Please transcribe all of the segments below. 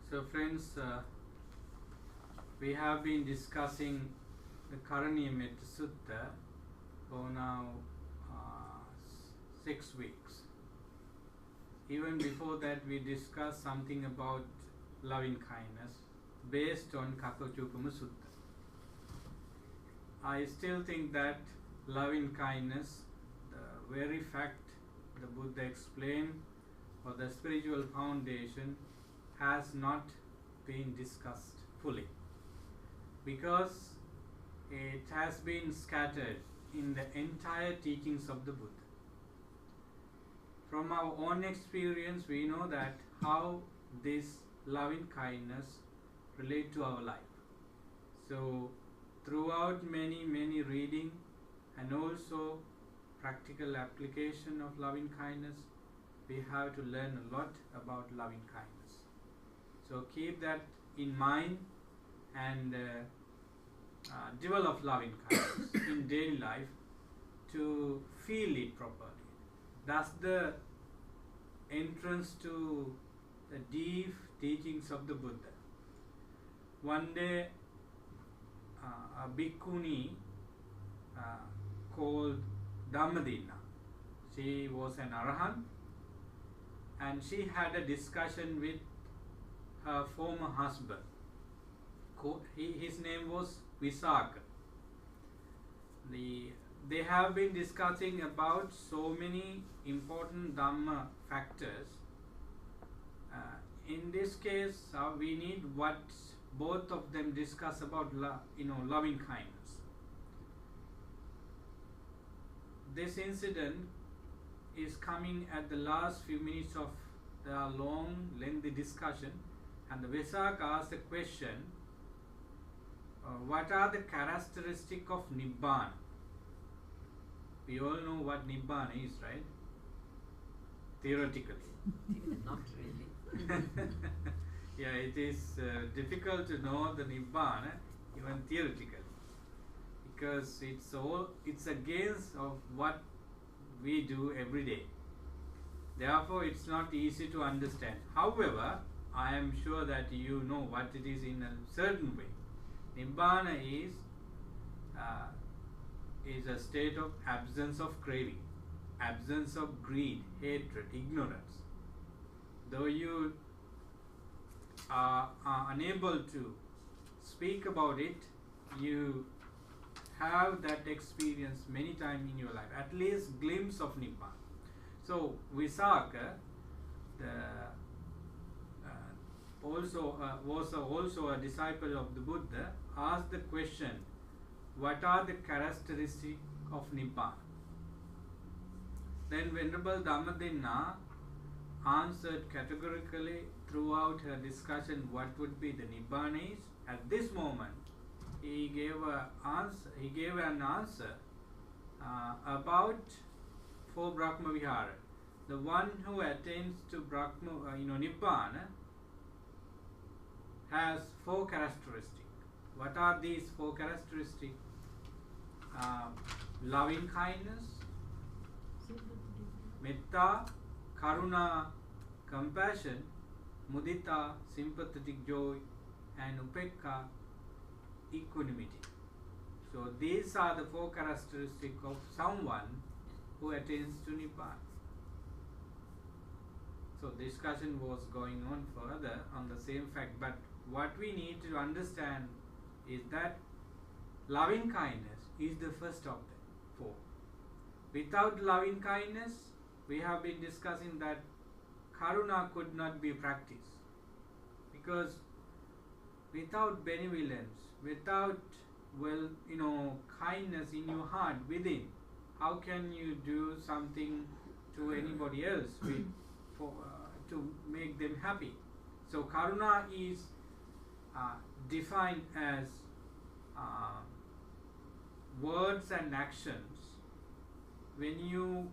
So friends, we have been discussing the Karaniya Metta Sutta for now 6 weeks. Even before that we discussed something about loving kindness based on Cultivating Sutta. I still think that loving kindness, the very fact the Buddha explained, or the spiritual foundation, has not been discussed fully, because it has been scattered in the entire teachings of the Buddha. From our own experience, we know that how this loving kindness relate to our life. So throughout many reading and also practical application of loving kindness, we have to learn a lot about loving kindness. So keep that in mind and develop loving kindness in daily life to feel it properly. That's the entrance to the deep teachings of the Buddha. One day, a bhikkhuni called Dhamma, she was an arahant, and she had a discussion with her former husband. His name was Visakha. They have been discussing about so many important Dhamma factors. In this case, we need what both of them discuss about loving kindness. This incident is coming at the last few minutes of the long, lengthy discussion, and the Visakha asked the question, what are the characteristics of Nibbana? We all know what Nibbana is, right? Theoretically. Not really. Yeah, it is difficult to know the Nibbana even theoretically, because it's against of what we do every day. Therefore, it's not easy to understand. However, I am sure that you know what it is in a certain way. Nibbana is a state of absence of craving, absence of greed, hatred, ignorance. Though you are unable to speak about it, you have that experience many times in your life, at least glimpse of Nibbana. So Visakha was also a disciple of the Buddha, asked the question, what are the characteristics of Nibbana? Then Venerable Dhammadinna answered categorically throughout her discussion what would be the Nibbana is. At this moment, he gave an answer about 4 Brahma Vihara. The one who attains to Nibbana has 4 characteristics. What are these 4 characteristics? Loving kindness, metta, karuna, compassion, mudita, sympathetic joy, and upekkha, equanimity. So these are the 4 characteristics of someone who attains to Nibbana. So discussion was going on further on the same fact, but what we need to understand is that loving kindness is the first of the 4. Without loving kindness, we have been discussing that karuna could not be practiced, because without benevolence, without kindness in your heart within, how can you do something to anybody else to make them happy? So karuna is defined as words and actions. When you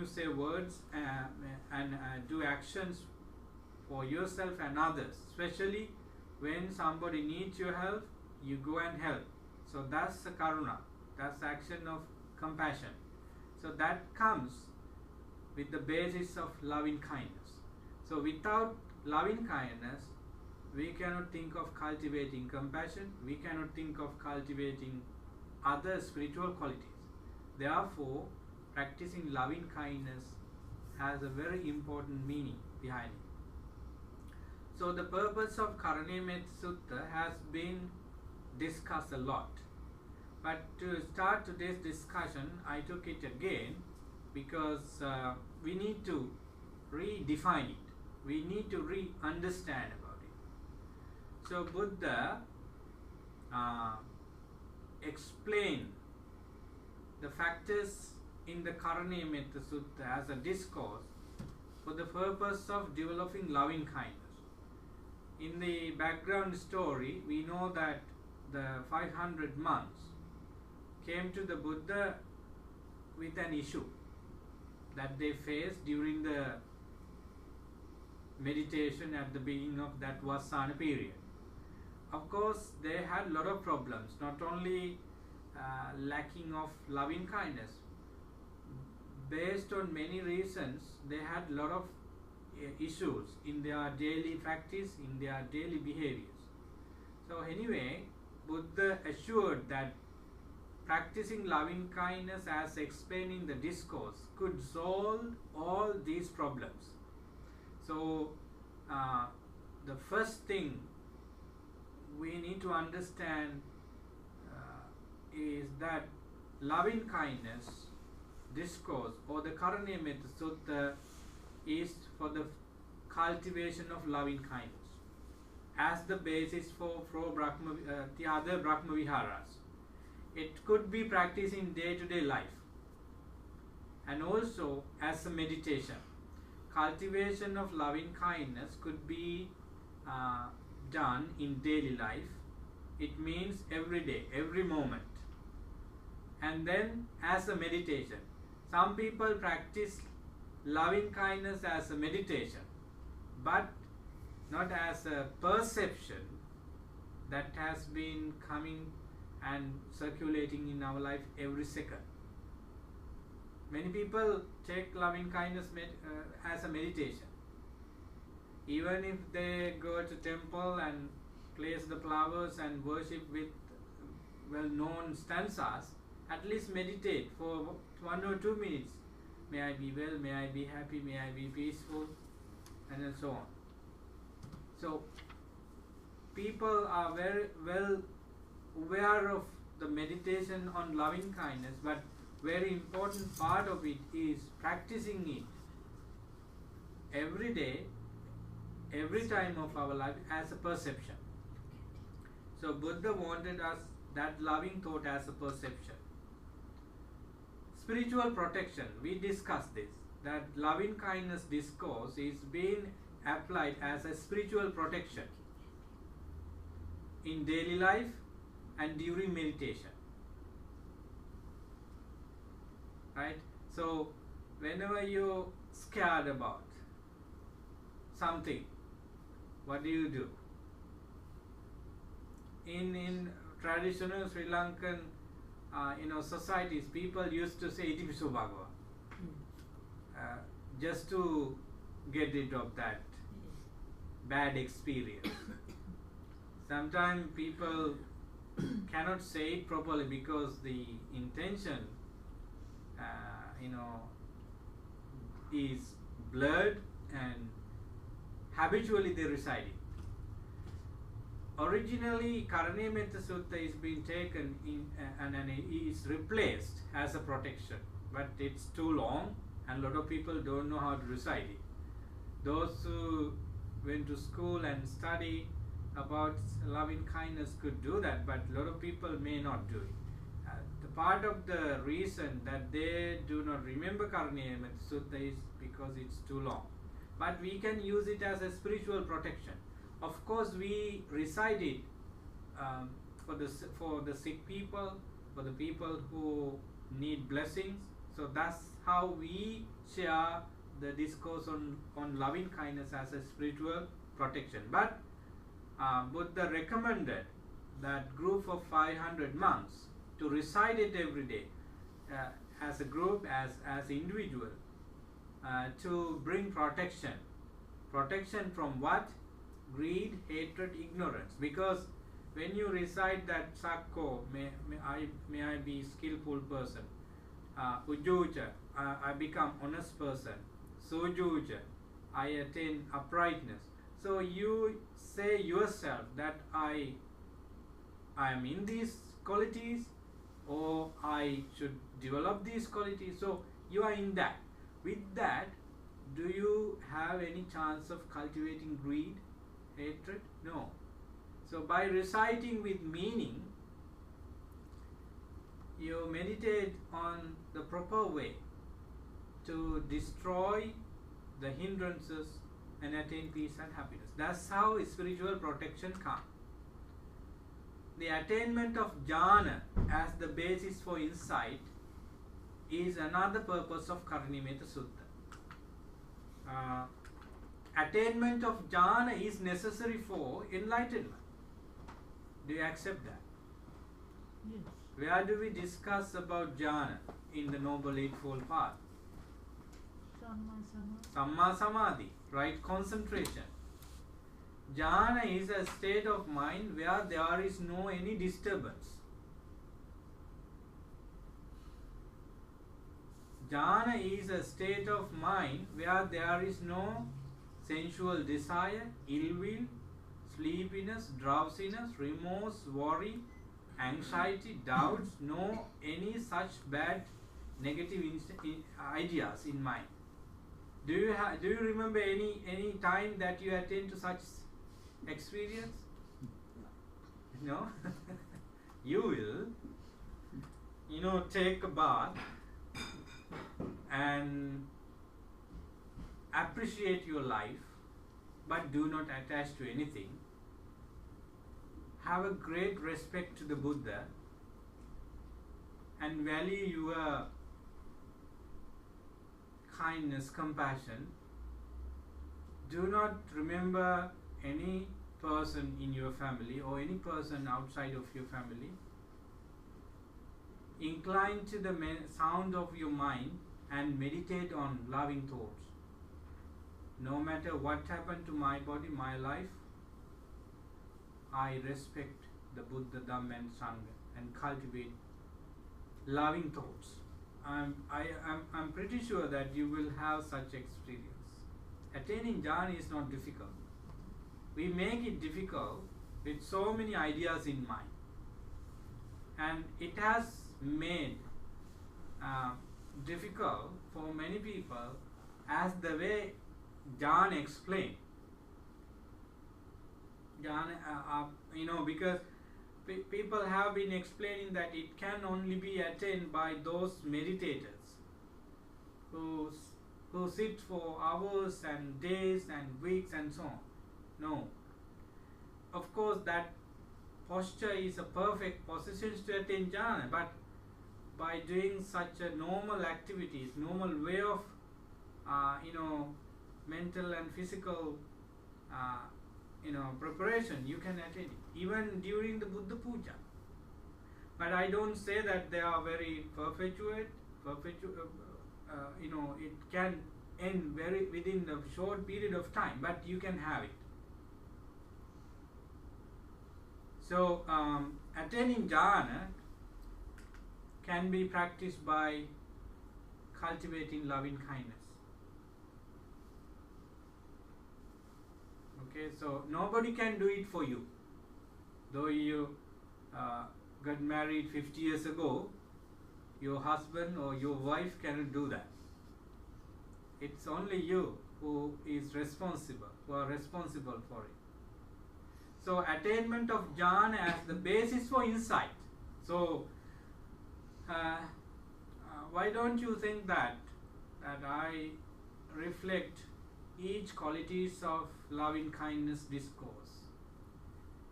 say words and do actions for yourself and others, especially when somebody needs your help, you go and help. So that's the karuna. That's the action of compassion. So that comes with the basis of loving kindness. So without loving kindness, we cannot think of cultivating compassion, we cannot think of cultivating other spiritual qualities. Therefore, practicing loving kindness has a very important meaning behind it. So the purpose of Karaniya Metta Sutta has been discussed a lot. But to start today's discussion, I took it again because we need to redefine it. We need to re-understand about it. So Buddha explained the factors in the Karaniya Metta Sutta as a discourse for the purpose of developing loving kindness. In the background story, we know that the 500 monks came to the Buddha with an issue that they faced during the meditation at the beginning of that Vassana period. Of course, they had a lot of problems, not only lacking of loving kindness. Based on many reasons, they had a lot of issues in their daily practice, in their daily behaviors. So anyway, Buddha assured that practicing loving kindness as explained in the discourse could solve all these problems. So the first thing we need to understand is that loving kindness discourse or the Karaniya Metta Sutta is for the cultivation of loving kindness as the basis for the other Brahma Viharas. It could be practiced in day-to-day life and also as a meditation. Cultivation of loving kindness could be done in daily life. It means every day, every moment. And then as a meditation. Some people practice loving kindness as a meditation, but not as a perception that has been coming and circulating in our life every second. Many people take loving kindness as a meditation. Even if they go to temple and place the flowers and worship with well-known stanzas, at least meditate for 1 or 2 minutes. May I be well, may I be happy, may I be peaceful, and then so on. So people are very well aware of the meditation on loving kindness, but very important part of it is practicing it every day, every time of our life as a perception. So Buddha wanted us that loving thought as a perception. Spiritual protection, we discussed this, that loving kindness discourse is being applied as a spiritual protection in daily life and during meditation. Right? So whenever you're scared about something, what do? In traditional Sri Lankan societies, people used to say Itipiso Bhagava just to get rid of that bad experience. Sometimes people cannot say it properly because the intention is blurred and habitually they recite it. Originally, Karaniya Metta Sutta is being taken in and is replaced as a protection, but it's too long and a lot of people don't know how to recite it. Those who went to school and study about loving kindness could do that, but a lot of people may not do it. The part of the reason that they do not remember Karaniya Metta Sutta is because it's too long. But we can use it as a spiritual protection. Of course, we recite it for the sick people, for the people who need blessings. So that's how we share the discourse on loving kindness as a spiritual protection. But Buddha recommended that group of 500 monks to recite it every day as a group, as individual, to bring protection Protection from what? Greed, hatred, ignorance. Because when you recite that Sakko, may I be skillful person. Ujuja, I become honest person. Sujuja, I attain uprightness. So you say yourself that I am in these qualities, or I should develop these qualities. So you are in that. With that, do you have any chance of cultivating greed, hatred? No. So by reciting with meaning, you meditate on the proper way to destroy the hindrances and attain peace and happiness. That's how spiritual protection comes. The attainment of jhana as the basis for insight is another purpose of Karaniya Metta Sutta. Attainment of jhana is necessary for enlightenment. Do you accept that? Yes. Where do we discuss about jhana in the Noble Eightfold Path? Samma Samadhi, right concentration. Jhana is a state of mind where there is no any disturbance. Jhana is a state of mind where there is no sensual desire, ill will, sleepiness, drowsiness, remorse, worry, anxiety, doubts, no any such bad negative ideas in mind. Do you remember any time that you attain to such experience? No? You will, take a bath and appreciate your life, but do not attach to anything. Have a great respect to the Buddha and value your kindness, compassion. Do not remember any person in your family or any person outside of your family. Incline to the sound of your mind and meditate on loving thoughts. No matter what happened to my body, my life, I respect the Buddha, Dhamma and Sangha and cultivate loving thoughts. I'm pretty sure that you will have such experience. Attaining jhana is not difficult. We make it difficult with so many ideas in mind. And it has made difficult for many people as the way Jhana explained. Jhana, because people have been explaining that it can only be attained by those meditators who sit for hours and days and weeks and so on. No. Of course, that posture is a perfect position to attain jhana, but by doing such a normal activities, normal way of mental and physical preparation, you can attain it even during the Buddha Puja. But I don't say that they are very perpetuate. It can end within a short period of time, but you can have it. So attaining jhana can be practiced by cultivating loving kindness. Okay, so nobody can do it for you. Though you got married 50 years ago, your husband or your wife cannot do that. It's only you who are responsible for it. So attainment of jhana as the basis for insight. So why don't you think that I reflect each qualities of loving kindness discourse,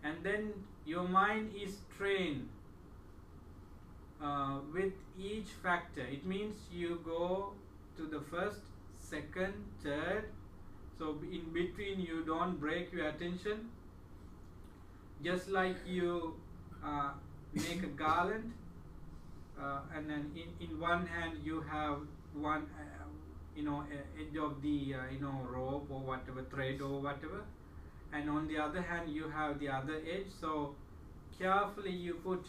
and then your mind is trained with each factor. It means you go to the first, second, third, so in between you don't break your attention. Just like you make a garland, and then in one hand you have one edge of the rope rope or whatever, thread or whatever, and on the other hand you have the other edge. So carefully you put,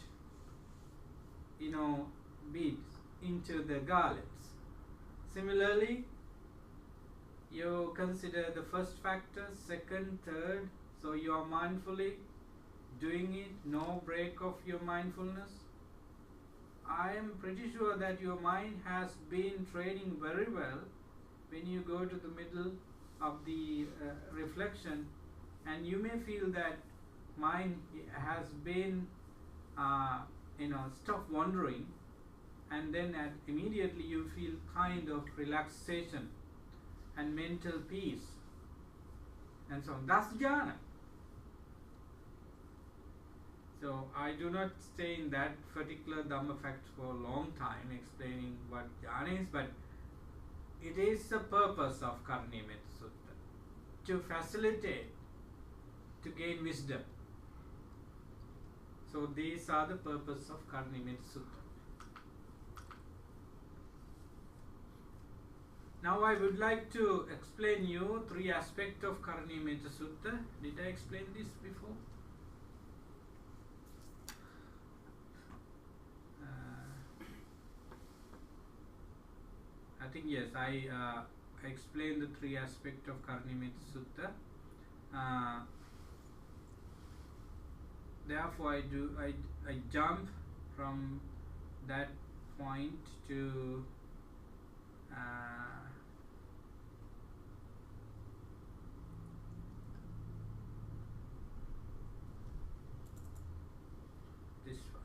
beads into the garlands. Similarly, you consider the first factor, second, third. So you are mindfully doing it, no break of your mindfulness. I am pretty sure that your mind has been training very well when you go to the middle of the reflection, and you may feel that mind has been stop wandering, and then immediately you feel kind of relaxation and mental peace, and so on. That's jhana. So I do not stay in that particular Dhamma fact for a long time explaining what jhana is, but it is the purpose of Karaniya Metta Sutta to facilitate, to gain wisdom. So these are the purpose of Karaniya Metta Sutta. Now I would like to explain you 3 aspects of Karaniya Metta Sutta. Did I explain this before? I think yes, I explained the 3 aspects of Karaniya Metta Sutta. Therefore, I jump from that point to this one.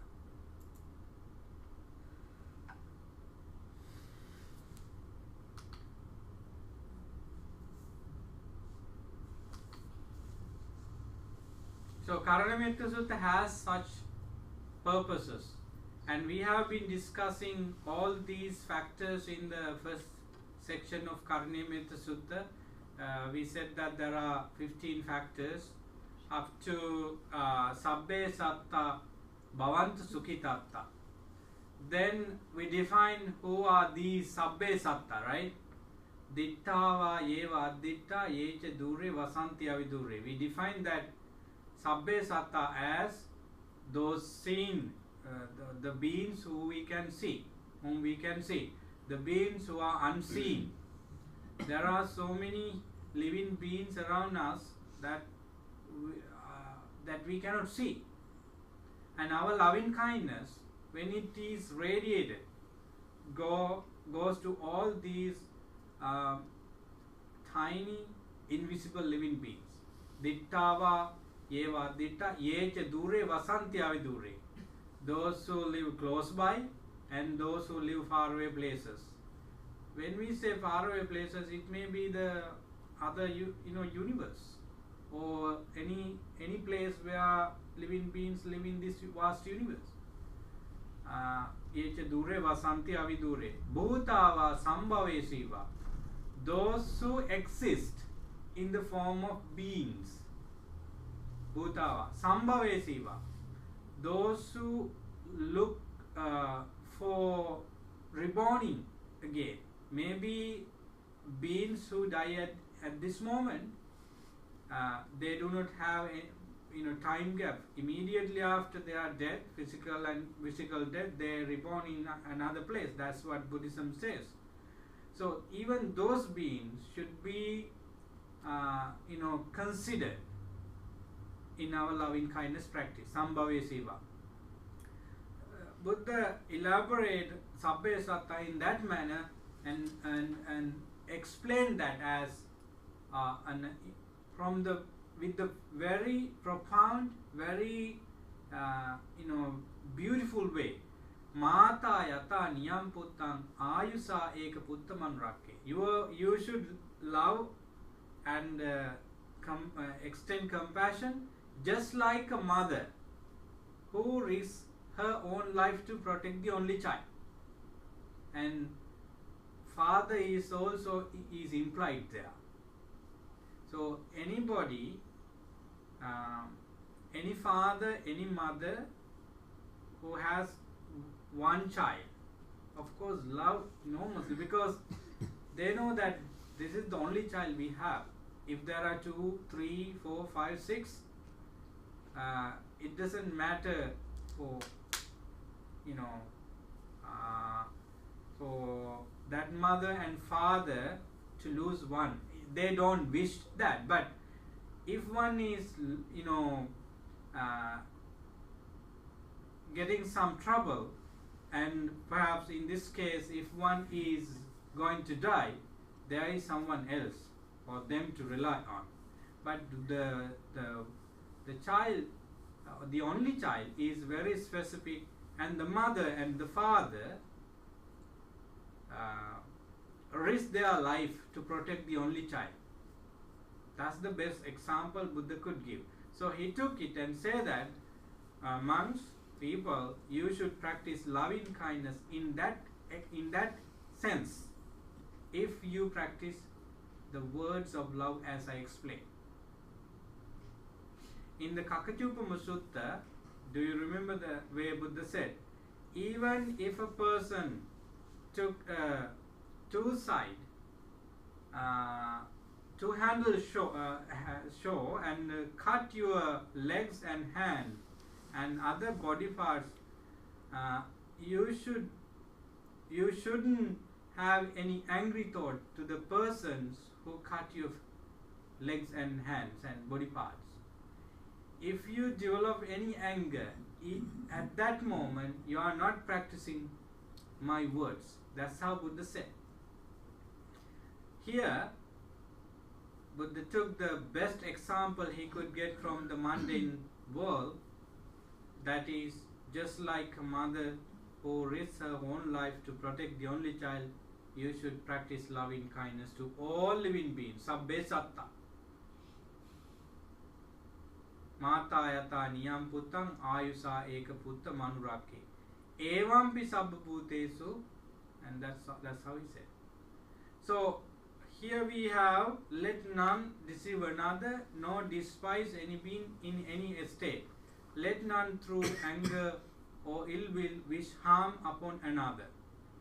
So Karaniya Metta Sutta has such purposes, and we have been discussing all these factors in the first section of Karaniya Metta Sutta. We said that there are 15 factors up to Sabbe Satta Bhavantu Sukhitatta. Then we define who are these Sabbe Satta, right? Dittava Yeva Additta Yecha Dure Vasanti Avidure. We define that Sabbe Satta as those seen, the beings whom we can see, the beings who are unseen. There are so many living beings around us that we cannot see, and our loving kindness, when it is radiated, goes to all these tiny invisible living beings. Dittava Yeva Ditta Yecha Dure Vasanti Avidure. Those who live close by and those who live far away places. When we say far away places, it may be the other universe, or any place where living beings live in this vast universe. Yecha Dure Vasanti Avidure. Bhutava Sambhave Siva. Those who exist in the form of beings. Bhutava Sambhave Siva. Those who look for reborning again. Maybe beings who die at this moment, they do not have a time gap. Immediately after their death, physical death, they are reborn in another place. That's what Buddhism says. So even those beings should be considered in our loving kindness practice. Sambhave Siva. Buddha elaborate Sabbe Satta in that manner and explain that as with the very profound, very beautiful way. Mata yata niyam puttam ayusa eka puttaman rakke. You should love and extend compassion just like a mother who risks her own life to protect the only child. And father is also implied there. So anybody, any father, any mother who has one child, of course love enormously, because they know that this is the only child we have. if there are 2, 3, 4, 5, 6, it doesn't matter for, you know, for that mother and father to lose one. They don't wish that, but if one is, you know, getting some trouble, and perhaps in this case if one is going to die, there is someone else for them to rely on. But the child, the only child, is very specific, and the mother and the father risk their life to protect the only child. That's the best example Buddha could give. So he took it and said that monks, people, you should practice loving kindness in that sense, if you practice the words of love as I explained. In the Kakachupama Sutta, do you remember the way Buddha said, even if a person took two-handle saw and cut your legs and hand and other body parts, you shouldn't have any angry thought to the persons who cut your legs and hands and body parts. If you develop any anger, at that moment you are not practicing my words. That's how Buddha said. Here Buddha took the best example he could get from the mundane world, that is, just like a mother who risks her own life to protect the only child, you should practice loving kindness to all living beings. Sabbe satta. Mata yata niyam puttam ayusa eka putta manurake. Evampi sabba bhutesu, and that's how he said. So here we have, let none deceive another, nor despise any being in any estate. Let none through anger or ill will wish harm upon another.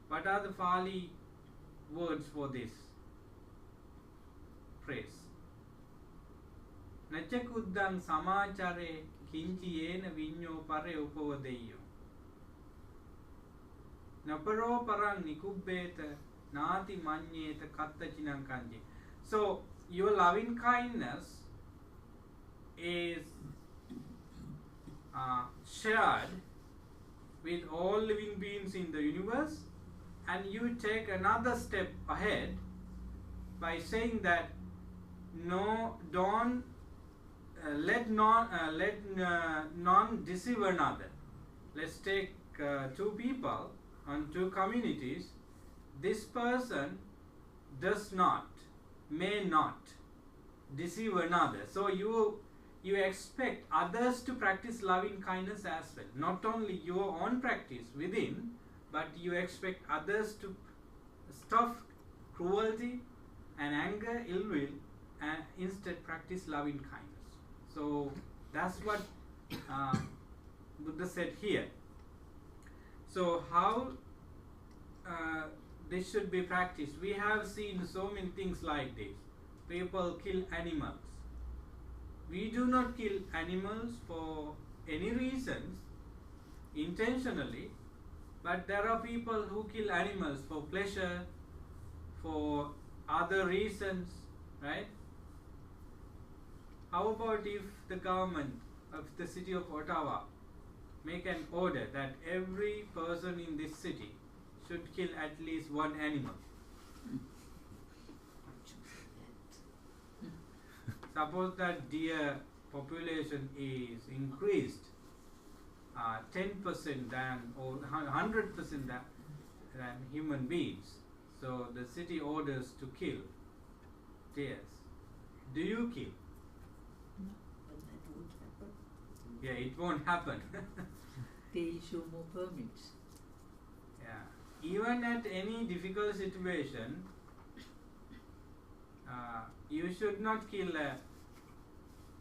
What are the Pali words for this phrase? Nachakuddang samachare kinchi yena vinyo pare upavadeyo. Naparo parang nikubbeta nati manyeta kattachinang kanji. So your loving kindness is shared with all living beings in the universe, and you take another step ahead by saying that no, don't let none deceive another. Let's take two people and two communities. This person does not, may not deceive another. So you expect others to practice loving kindness as well. Not only your own practice within, but you expect others to stop cruelty and anger, ill will, and instead practice loving kindness. So that's what Buddha said here. So how this should be practiced? We have seen so many things like this. People kill animals. We do not kill animals for any reasons intentionally, but there are people who kill animals for pleasure, for other reasons, right? How about if the government of the city of Ottawa make an order that every person in this city should kill at least one animal? Suppose that deer population is increased 10% than or 100% than human beings. So the city orders to kill deers. Do you kill? No, but that won't happen. Yeah, it won't happen. They issue more permits. Yeah. Even at any difficult situation, you should not kill a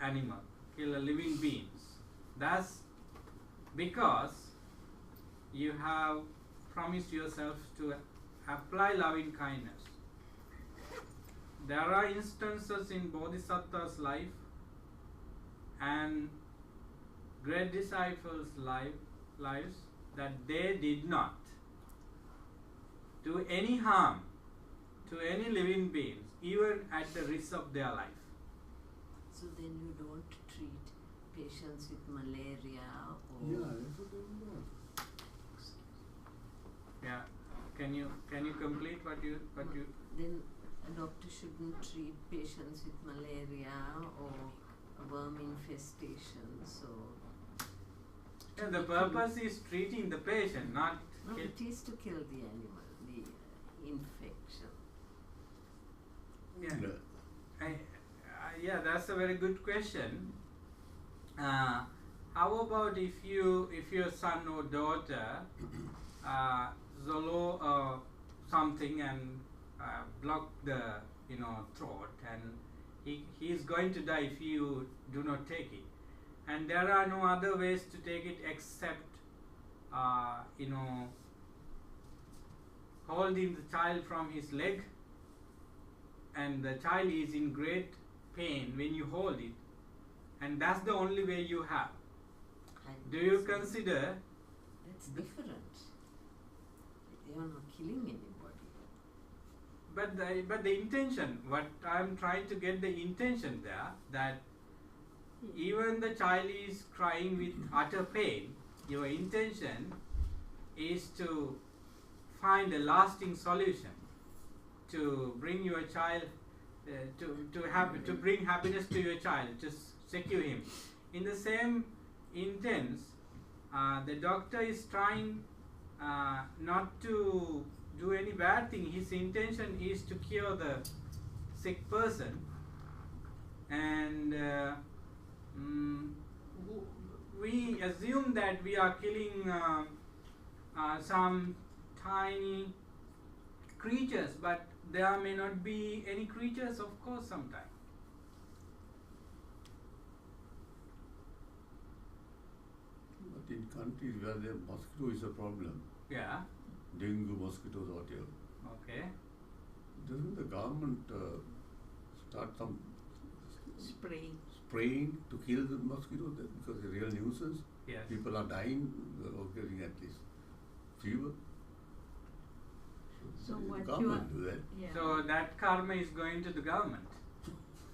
animal, kill a living beings. That's because you have promised yourself to apply loving kindness. there are instances in Bodhisattva's life and great disciples' lives that they did not do any harm to any living beings, even at the risk of their life. So then you don't treat patients with malaria or... Yeah, that's what they do. Yeah. Can you complete what you Then a doctor shouldn't treat patients with malaria or worm infestations or... Yeah, the purpose is treating the patient, not No, it is to kill the animal, the infection. Yeah. Yeah. Yeah, that's a very good question. How about if your son or daughter swallow something and block the throat, and he is going to die if you do not take it, and there are no other ways to take it except holding the child from his leg, and the child is in great pain when you hold it, and that's the only way you have. Do you consider? That's different. They are not killing anybody. But the intention, what I'm trying to get the intention there, that even the child is crying with utter pain, your intention is to find a lasting solution, to bring your child, to bring happiness to your child, to secure him. In the same intent, the doctor is trying not to do any bad thing. His intention is to cure the sick person, and we assume that we are killing some tiny creatures, but there may not be any creatures, of course, sometimes. But in countries where the mosquito is a problem, Yeah. dengue, mosquitoes, whatever, Okay. doesn't the government start some spraying to kill the mosquitoes because they're a real nuisance? Yes. People are dying or getting at least fever. So the what you government are- do that. Yeah. So that karma is going to the government.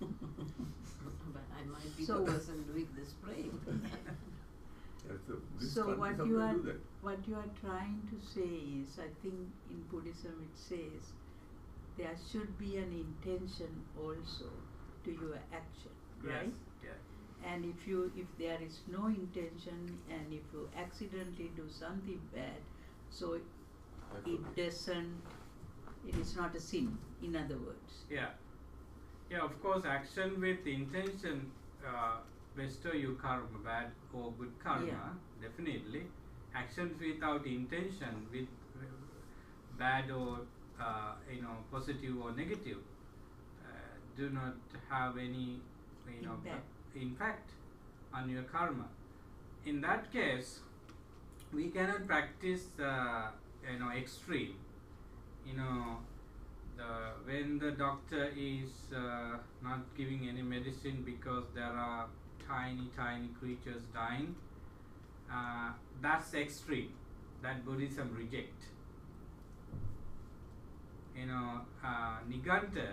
But I might be So- the person doing the spraying. This So country what sometimes you are do that. what you are trying to say is, I think in Buddhism it says there should be an intention also to your action, right? Yes. And if there is no intention, and if you accidentally do something bad, so That's it okay. it is not a sin, in other words. Yeah. Yeah, of course, action with intention bestow you karma, bad or good karma, Yeah. definitely. Actions without intention, with bad or positive or negative, do not have any impact on your karma. In that case, we cannot practice extreme. When the doctor is not giving any medicine because there are tiny creatures dying, that's extreme, that Buddhism reject. Niganta,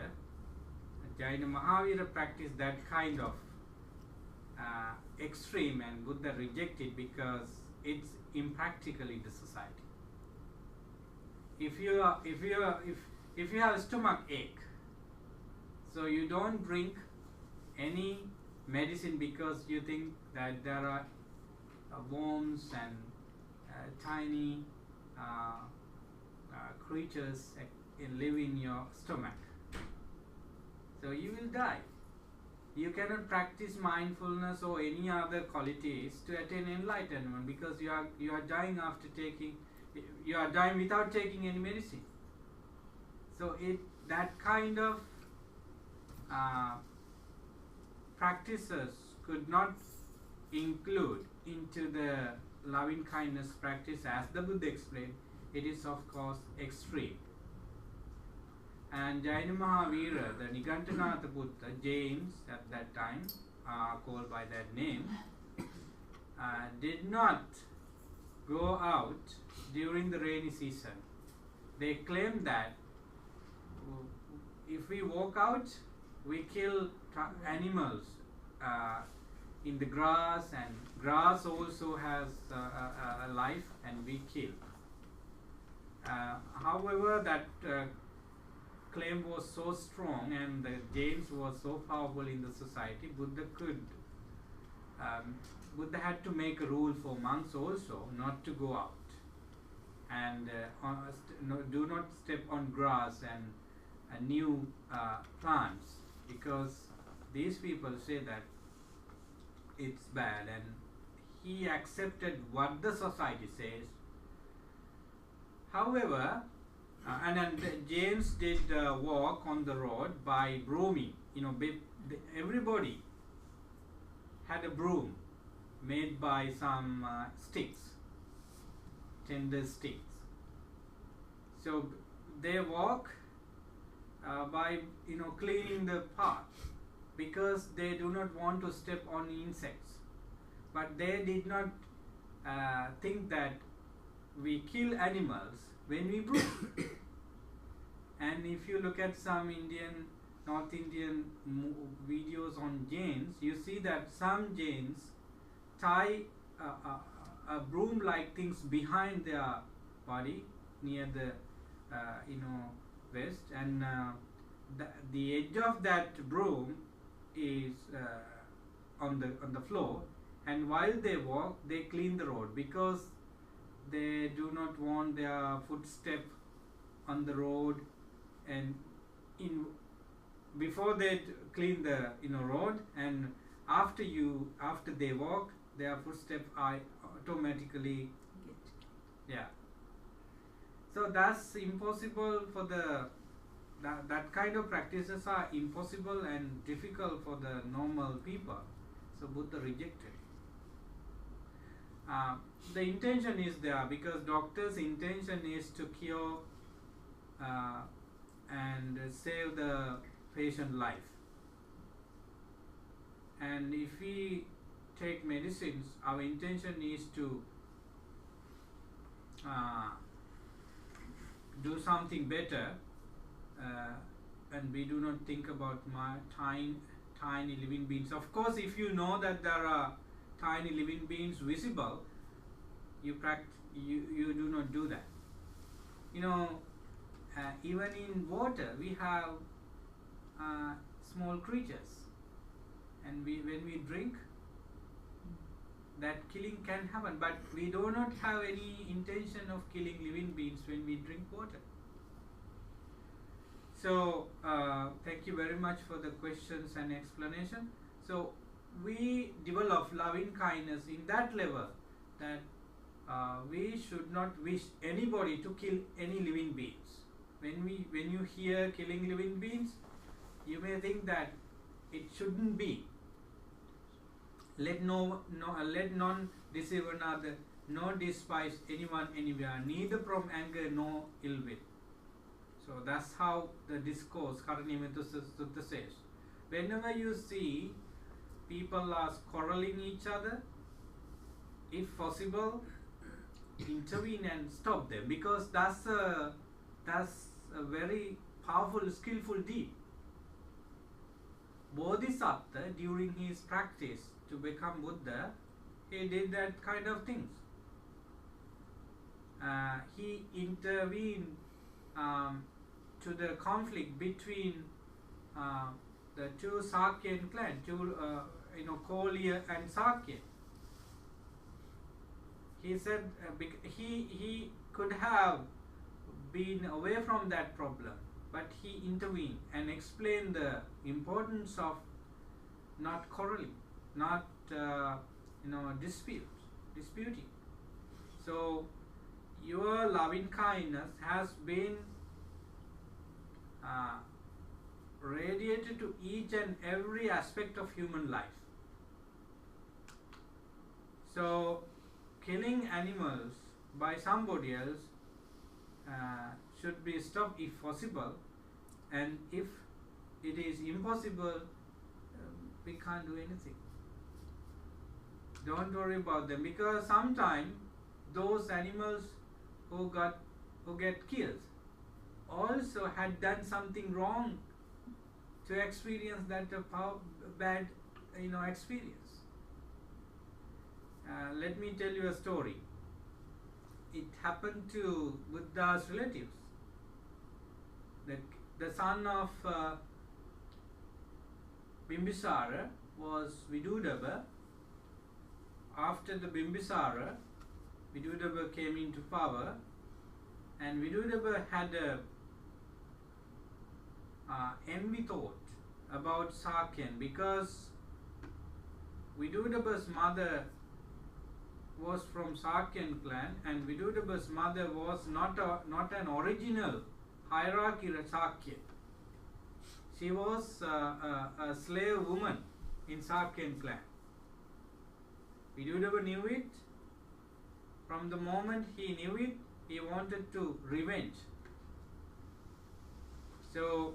Jaina Mahavira practiced that kind of extreme, and Buddha rejected because it's impractical in the society. If you have a stomach ache, so you don't drink any medicine because you think that there are worms and tiny creatures live in your stomach. So you will die. You cannot practice mindfulness or any other qualities to attain enlightenment because you are dying you are dying without taking any medicine. So that kind of practices could not include into the loving kindness practice as the Buddha explained. It is of course extreme. And Jaina Mahavira, the Nigantanatha Buddha, James at that time, called by that name, did not go out during the rainy season. They claimed that if we walk out, we kill animals in the grass, and grass also has a life, and we kill. However, that claim was so strong, and James was so powerful in the society, Buddha had to make a rule for monks also not to go out and do not step on grass and new plants, because these people say that it's bad, and he accepted what the society says. However, and James did walk on the road by brooming. Everybody had a broom made by some sticks, tender sticks. So they walk by cleaning the path, because they do not want to step on insects. But they did not think that we kill animals when we broom. And if you look at some North Indian videos on Jains, you see that some Jains tie a broom-like things behind their body near the waist, and the edge of that broom is on the floor, and while they walk, they clean the road, because they do not want their footstep on the road, and before they clean the road, and after they walk, their footsteps are automatically so that's impossible for that kind of practices are impossible and difficult for the normal people. So Buddha rejected. The intention is there, because doctor's intention is to cure and save the patient life. And if we take medicines, our intention is to do something better, and we do not think about tiny living beings. Of course, if you know that there are tiny living beings visible, you do not do that. Even in water we have small creatures, and when we drink, that killing can happen, but we do not have any intention of killing living beings when we drink water. So thank you very much for the questions and explanation. So we develop loving kindness in that level, that we should not wish anybody to kill any living beings. When you hear killing living beings, you may think that it shouldn't be. Let none deceive another, nor despise anyone anywhere, neither from anger nor ill will. So that's how the discourse Karaniya Metta Sutta says. Whenever you see people are quarreling each other, if possible, intervene and stop them, because that's a very powerful, skillful deed. Bodhisattva, during his practice to become Buddha, he did that kind of things. He intervened to the conflict between the two Sakyan clans, Kolya and Sakya. He said he could have been away from that problem, but he intervened and explained the importance of not quarreling, not disputing. So your loving kindness has been radiated to each and every aspect of human life. So killing animals by somebody else should be stopped if possible, and if it is impossible, we can't do anything. Don't worry about them, because sometimes those animals who get killed also had done something wrong to experience that bad experience. Let me tell you a story. It happened to Buddha's relatives. The son of Bimbisara was Vidudaba. After the Bimbisara, Vidudaba came into power, and Vidudaba had a envy thought about Sakyan, because Vidudaba's mother was from Sakyan clan, and Vidudaba's mother was not an original hierarchy Sakya. She was a slave woman in Sakyan clan. Vidudaba knew it. From the moment he knew it, he wanted to revenge. So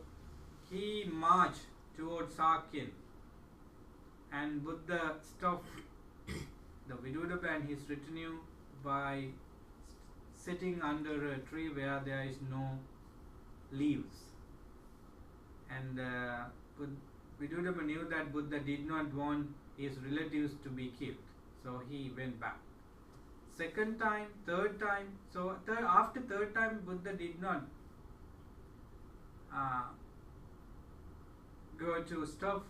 he marched towards Sakyan, and Buddha stopped the Vidudaba and his retinue by sitting under a tree where there is no leaves. And Vidudaba knew that Buddha did not want his relatives to be killed, so he went back. Second time, third time. So after third time, Buddha did not go to stop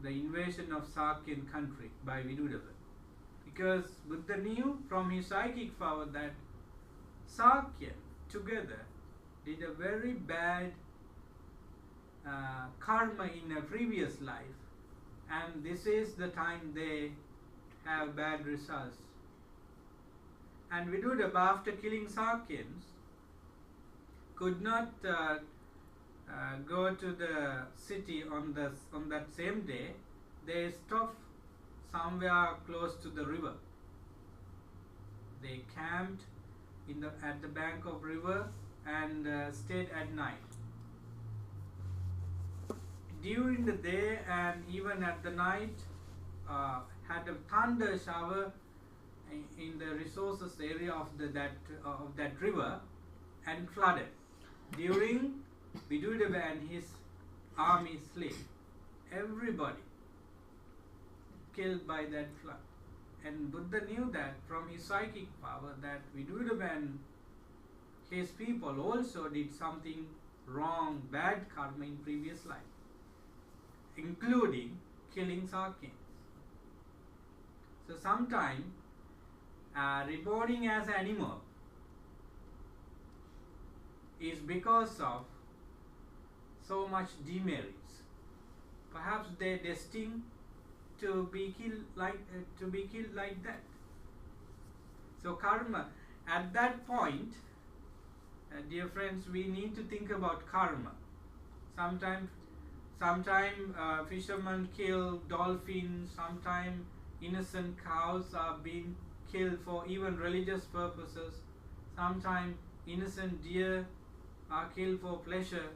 the invasion of Sakyan country by Vidudaba, because Buddha knew from his psychic power that Sakyan together did a very bad karma in a previous life, and this is the time they have bad results. And Vidudaba, after killing Sakyans, could not go to the city on that same day. They stopped somewhere close to the river. They camped at the bank of river and stayed at night. During the day and even at the night, had a thunder shower in the resources area of that river, and flooded. During Vidudaba and his army sleep, everybody killed by that flood. And Buddha knew that from his psychic power that Vidudaba and his people also did something wrong, bad karma in previous life, including killing Sakyans. So sometimes reborning as animal is because of so much demerits. Perhaps they're destined to be killed like that. So karma, at that point, dear friends, we need to think about karma. Sometimes fishermen kill dolphins. Sometimes innocent cows are being killed for even religious purposes. Sometimes innocent deer are killed for pleasure.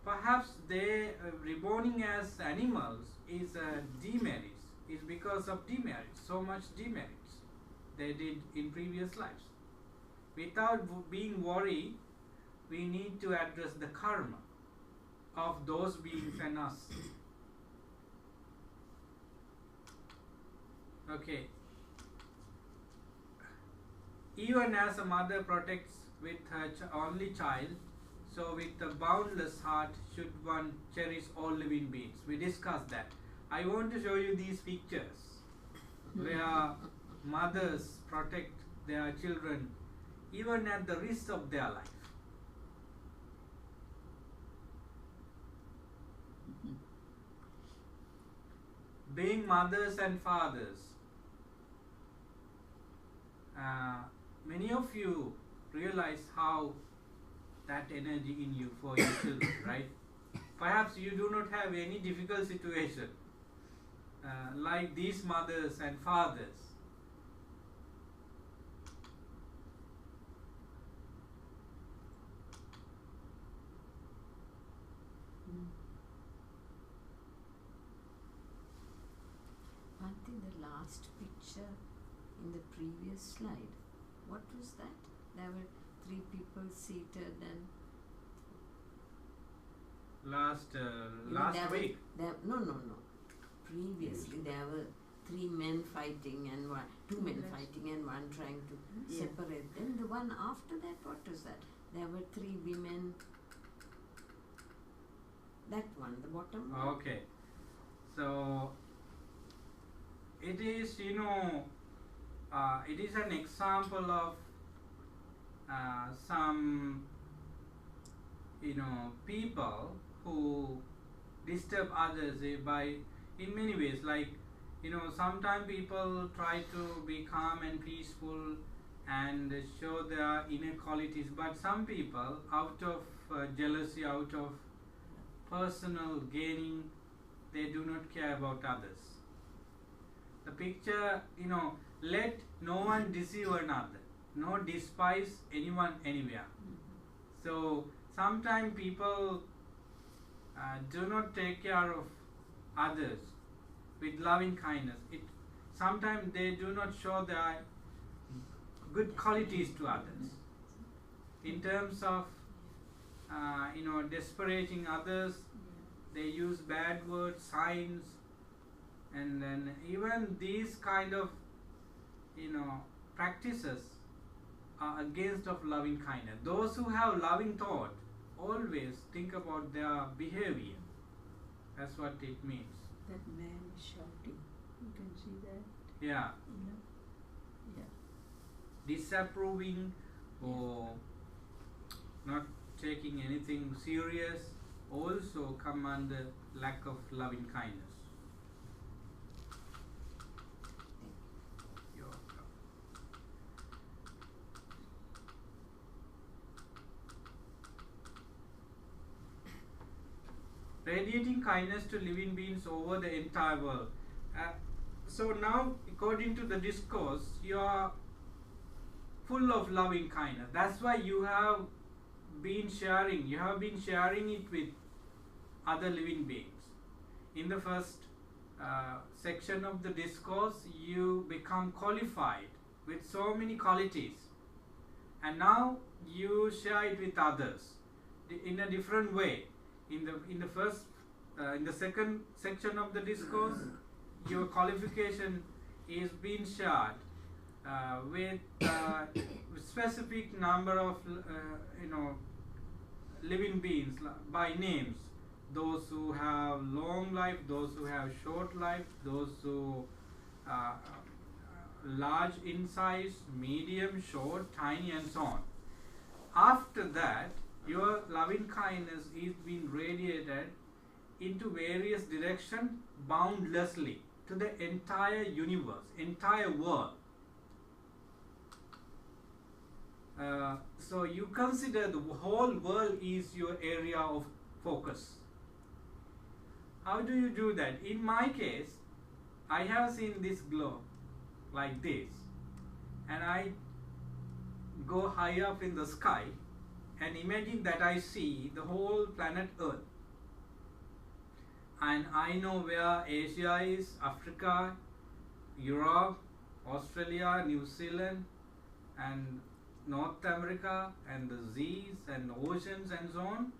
Perhaps they reborning as animals is demerits, is because of demerits, so much demerits they did in previous lives. Without being worried, we need to address the karma of those beings and us. Okay. Even as a mother protects with her only child, so with a boundless heart should one cherish all living beings. We discussed that. I want to show you these pictures where mothers protect their children even at the risk of their life. Being mothers and fathers, many of you realize how that energy in you for your children, right? Perhaps you do not have any difficult situation like these mothers and fathers. think the last picture in the previous slide, what was that? There were 3 people seated and last there week. No. Previously there were 3 men fighting and 2 men Yes. fighting and one trying to Yeah. separate them. The one after that, what was that? There were 3 women. That one, the bottom one. Okay, so it is, it is an example of some, people who disturb others by, in many ways, like, sometimes people try to be calm and peaceful and show their inner qualities, but some people, out of jealousy, out of personal gaining, they do not care about others. The picture, let no one deceive another, nor despise anyone anywhere. So sometimes people do not take care of others with loving kindness. Sometimes they do not show their good qualities to others. In terms of desperating others, they use bad words, signs, and then even these kind of practices are against of loving kindness. Those who have loving thought always think about their behavior. That's what it means. That man is shouting. You can see that. Yeah, Yeah. disapproving or not taking anything serious also come under lack of loving kindness. You're welcome. Radiating kindness to living beings over the entire world. So now, according to the discourse, you are full of loving kindness. That's why you have been sharing it with other living beings. In the first section of the discourse, you become qualified with so many qualities, and now you share it with others in a different way. In the second section of the discourse, your qualification is being shared with specific number of living beings by names. Those who have long life, those who have short life, those who large in size, medium, short, tiny, and so on. After that, your loving kindness is being radiated into various directions boundlessly to the entire universe, entire world. So you consider the whole world is your area of focus. How do you do that? In my case, I have seen this globe like this, and I go high up in the sky and imagine that I see the whole planet Earth. And I know where Asia is, Africa, Europe, Australia, New Zealand, and North America, and the seas and oceans and so on.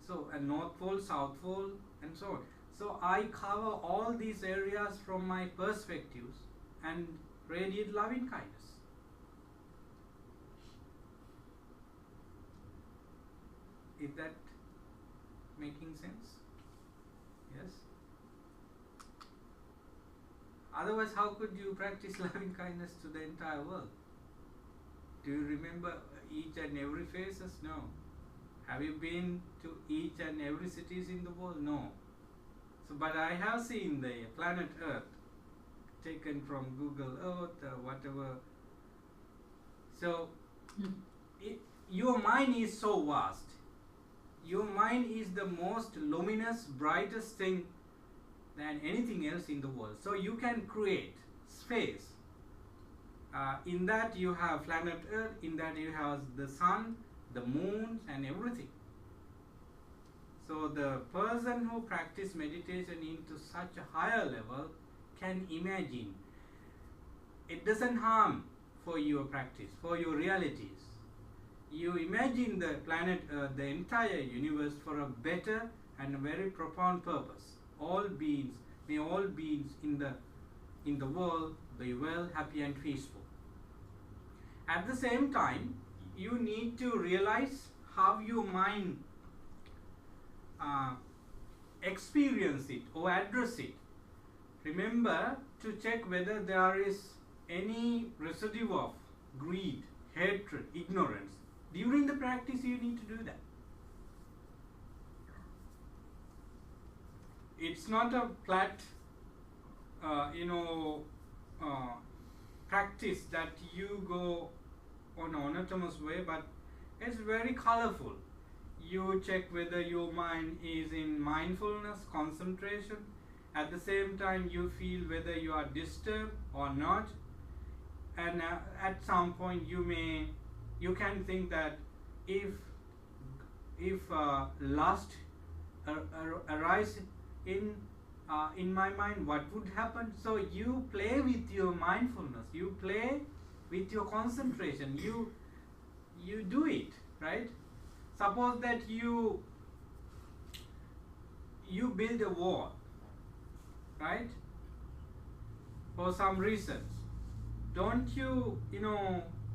So, and North Pole, South Pole, and so on. So I cover all these areas from my perspectives and radiate loving kindness. Is that making sense? Yes? Otherwise, how could you practice loving kindness to the entire world? Do you remember each and every faces? No. Have you been to each and every cities in the world? No. So, but I have seen the planet Earth taken from Google Earth or whatever. So, your mind is so vast. Your mind is the most luminous, brightest thing than anything else in the world. So you can create space. In that you have planet Earth, in that you have the sun, the moon, and everything. So the person who practices meditation into such a higher level can imagine. It doesn't harm for your practice, for your realities. You imagine the planet Earth, the entire universe, for a better and a very profound purpose. All beings, may all beings in the world be well, happy and peaceful. At the same time, you need to realize how your mind experience it or address it. Remember to check whether there is any residue of greed, hatred, ignorance. During the practice, you need to do that. It's not a flat, practice that you go on an autonomous way, but it's very colorful. You check whether your mind is in mindfulness, concentration. At the same time, you feel whether you are disturbed or not. And at some point, you can think that if lust arise in my mind, what would happen? So you play with your mindfulness, you play with your concentration, you do it, right? Suppose that you build a wall, right? For some reasons. Don't you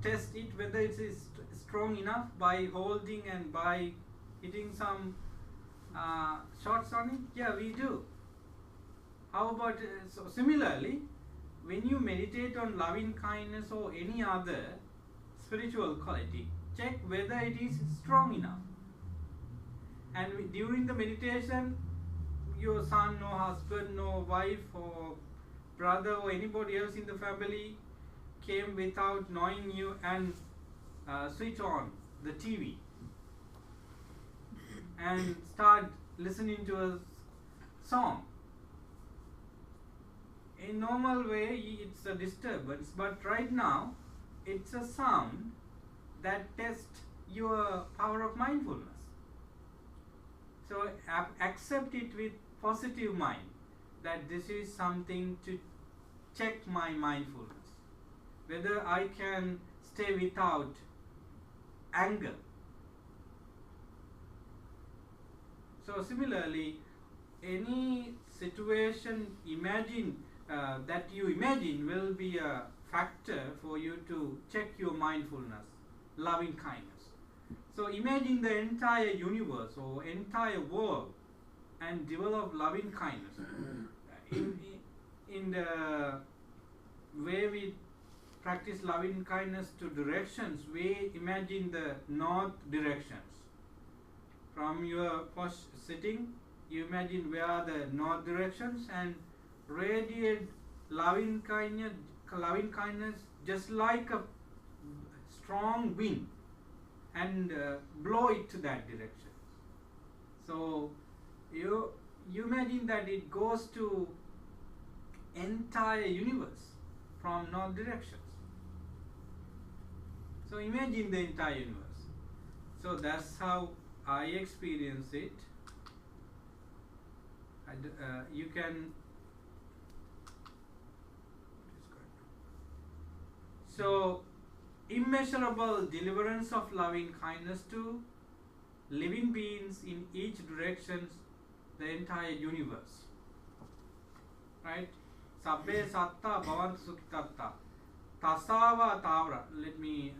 test it whether it is strong enough by holding and by hitting some shots on it? Yeah, we do. How about so similarly, when you meditate on loving kindness or any other spiritual quality, check whether it is strong enough. And during the meditation, your son, no husband, no wife, or brother, or anybody else in the family came without knowing you and switch on the TV and start listening to a song. In normal way, it's a disturbance, but right now, it's a sound that tests your power of mindfulness. So accept it with positive mind, that this is something to check my mindfulness. Whether I can stay without anger. So similarly, any situation that you imagine will be a factor for you to check your mindfulness, loving kindness. So imagine the entire universe or entire world and develop loving kindness. In the way we practice loving kindness to directions, we imagine the north directions. From your first sitting, you imagine where are the north directions and radiate loving kindness just like a strong wind and blow it to that direction. So you imagine that it goes to entire universe from north directions. So imagine the entire universe. So that's how I experience it. You can. So immeasurable deliverance of loving kindness to living beings in each direction, the entire universe. Right? Sabbe satta bhavantu sukhitatta. Tasava tavra. Let me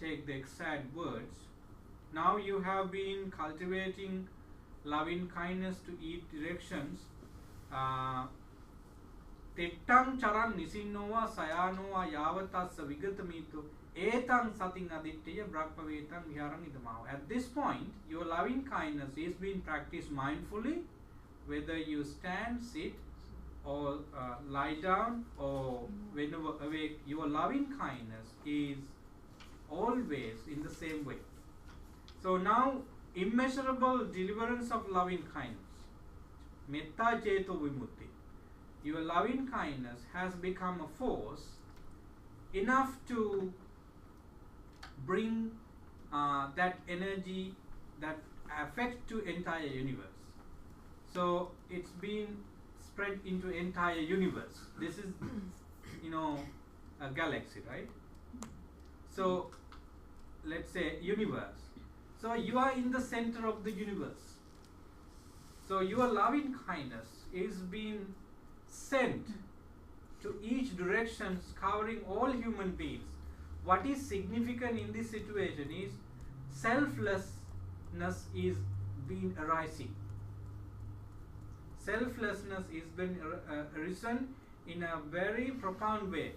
take the exact words. Now you have been cultivating loving kindness to each directions. Tettang charan nisinnowa sayanowa yavatassa vigatamito etang sating aditya brahmavetang viharam idamaho. At this point, your loving kindness is being practiced mindfully, whether you stand, sit, or lie down, or whenever awake. Your loving kindness is always in the same way. So now, immeasurable deliverance of loving kindness. Metta ceto vimutti. Your loving kindness has become a force enough to bring that energy, that affect to entire universe. So it's been spread into entire universe. This is, a galaxy, right? So let's say universe. So you are in the center of the universe. So your loving kindness is being sent to each direction, covering all human beings. What is significant in this situation is selflessness is being arising. Selflessness is being arisen in a very profound way.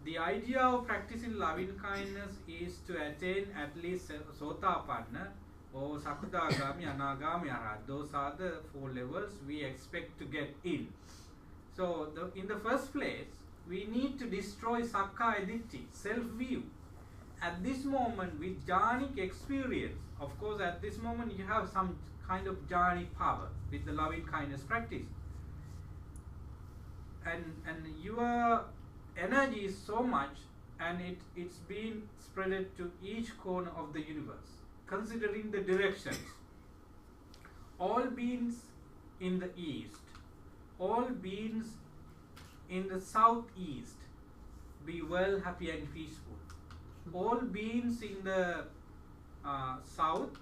The idea of practicing loving kindness is to attain at least Sotapanna or Sakadagami, Anagami, Arhat. Those are the 4 levels we expect to get in. So in the first place, we need to destroy Sakkaya Ditthi, self-view. At this moment, with jhanic experience, of course at this moment you have some kind of jhanic power with the loving kindness practice. And your energy is so much, and it's being spread to each corner of the universe, considering the directions. All beings in the east, all beings in the southeast, be well, happy and peaceful. All beings in the south,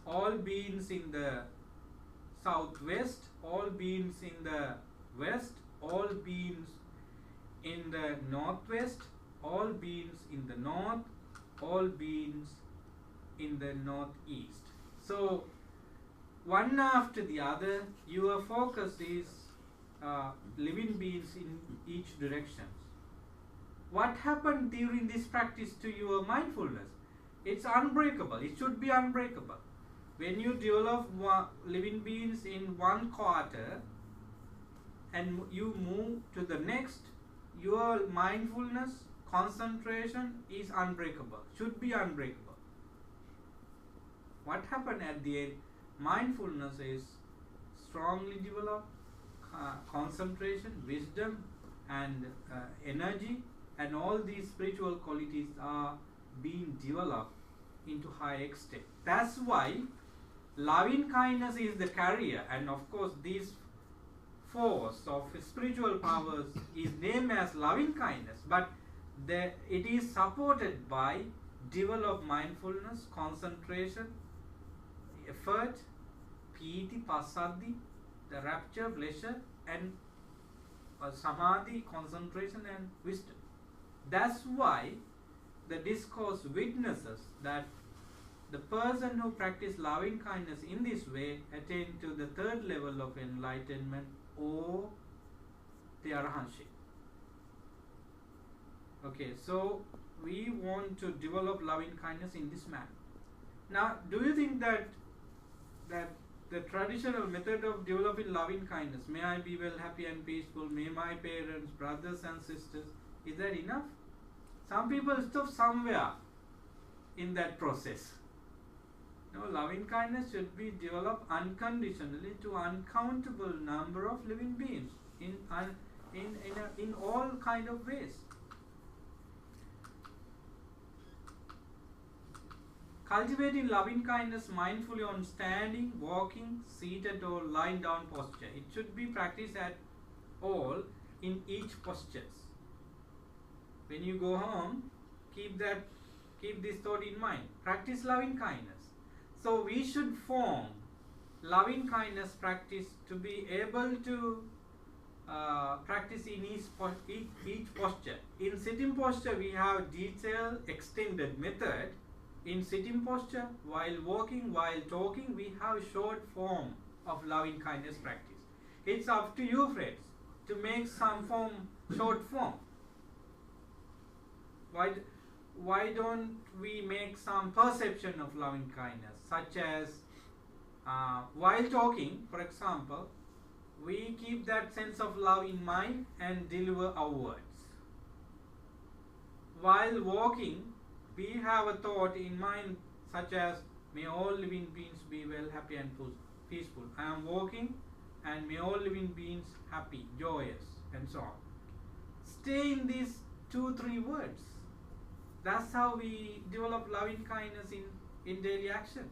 all beings in the southwest, all beings in the west, all beings in the northwest, all beings in the north, all beings in the northeast. So one after the other, your focus is living beings in each direction. What happened during this practice to your mindfulness? It's unbreakable. It should be unbreakable. When you develop living beings in one quarter and you move to the next, your mindfulness, concentration is unbreakable, should be unbreakable. What happened at the end? Mindfulness is strongly developed, concentration, wisdom and energy, and all these spiritual qualities are being developed into high extent. That's why loving kindness is the carrier, and of course this force of spiritual powers is named as loving kindness, but it is supported by developed mindfulness, concentration, effort, piti, passaddhi, the rapture, pleasure, and samadhi, concentration and wisdom. That's why the discourse witnesses that the person who practices loving kindness in this way attain to the 3rd level of enlightenment or the arahantship. Okay, so we want to develop loving kindness in this manner. Now, do you think that the traditional method of developing loving kindness, may I be well, happy and peaceful, may my parents, brothers and sisters, is that enough? Some people stop somewhere in that process. No, loving kindness should be developed unconditionally to uncountable number of living beings in all kind of ways. Cultivating loving kindness mindfully on standing, walking, seated or lying down posture. It should be practiced at all in each postures. When you go home, keep this thought in mind. Practice loving kindness. So we should form loving kindness practice to be able to practice in each posture. In sitting posture, we have detailed, extended method. In sitting posture, while walking, while talking, we have short form of loving kindness practice. It's up to you, friends, to make some short form. Why don't we make some perception of loving kindness, such as while talking, for example, we keep that sense of love in mind and deliver our words. While walking, we have a thought in mind such as, may all living beings be well, happy and peaceful. I am walking and may all living beings happy, joyous and so on. Stay in these 2-3 words. That's how we develop loving kindness in daily actions.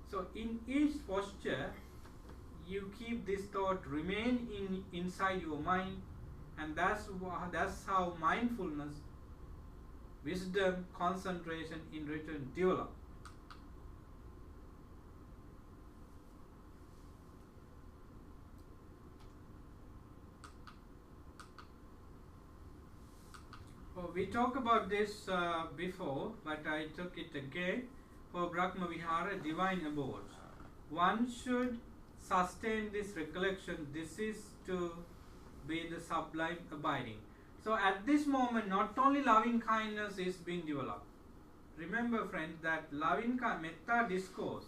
So in each posture, you keep this thought remain inside your mind, and that's how mindfulness, wisdom, concentration in return develop. We talked about this before, but I took it again. For Brahma Vihara, divine abodes, one should sustain this recollection. This is to be the sublime abiding. So at this moment, not only loving kindness is being developed. Remember, friends, that loving metta discourse,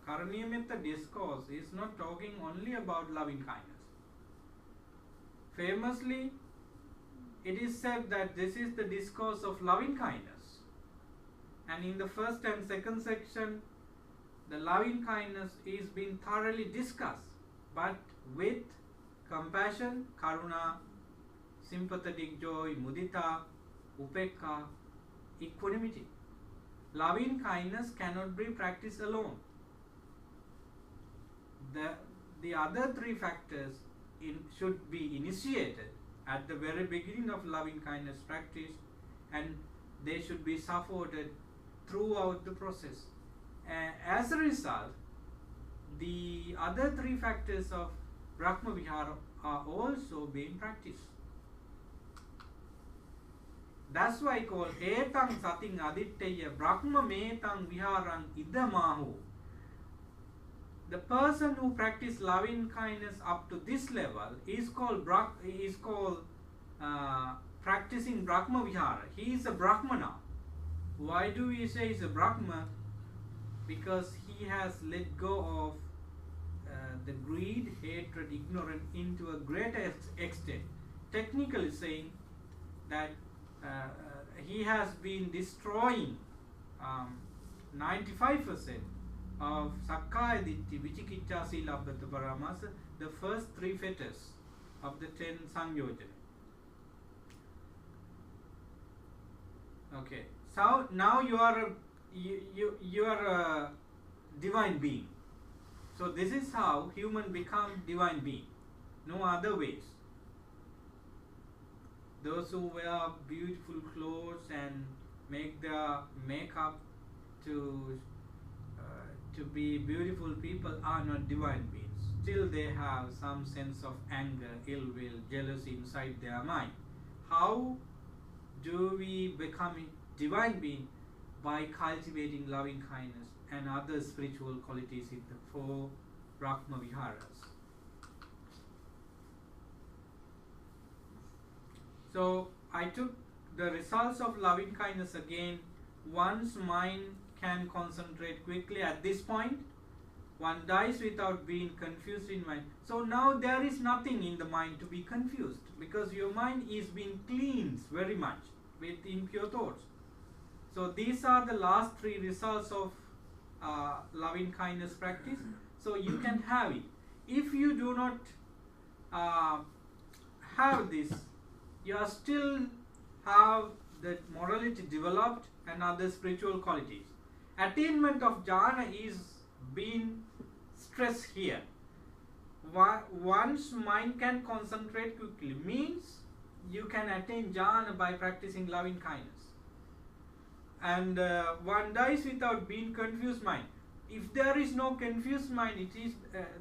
Karaniya Metta discourse, is not talking only about loving kindness. Famously, it is said that this is the discourse of loving kindness. And in the first and second section, the loving kindness is being thoroughly discussed, but with compassion, karuna, sympathetic joy, mudita, upekka, equanimity. Loving kindness cannot be practiced alone. The other three factors should be initiated at the very beginning of loving kindness practice, and they should be supported throughout the process. As a result, the other three factors of Brahma Vihara are also being practiced. That's why called Etang Sating Aditteya Brahma Metang Viharang Idamahu. The person who practices loving kindness up to this level is called practicing Brahma Vihara. He is a Brahma now. Why do we say he's a Brahma? Because he has let go of the greed, hatred, ignorance into a greater extent. Technically saying that he has been destroying 95% of Sakkaya Ditthi, Vicikicca, Silabbata Paramasa, the first three fetters of the 10 Sangyojana. Okay, so now you are a divine being. So this is how human become divine being. No other ways. Those who wear beautiful clothes and make their makeup to be beautiful people are not divine beings. Still they have some sense of anger, ill will, jealousy inside their mind. How do we become a divine being? By cultivating loving kindness and other spiritual qualities in the 4 Brahma Viharas. So I took the results of loving kindness again. One's mind can concentrate quickly at this point. One dies without being confused in mind. So now there is nothing in the mind to be confused, because your mind is being cleansed very much with impure thoughts. So these are the last 3 results of loving kindness practice. So you can have it. If you do not have this, you are still have the morality developed and other spiritual qualities. Attainment of jhana is being stressed here. One's mind can concentrate quickly means you can attain jhana by practicing loving kindness. And one dies without being confused mind. If there is no confused mind, it is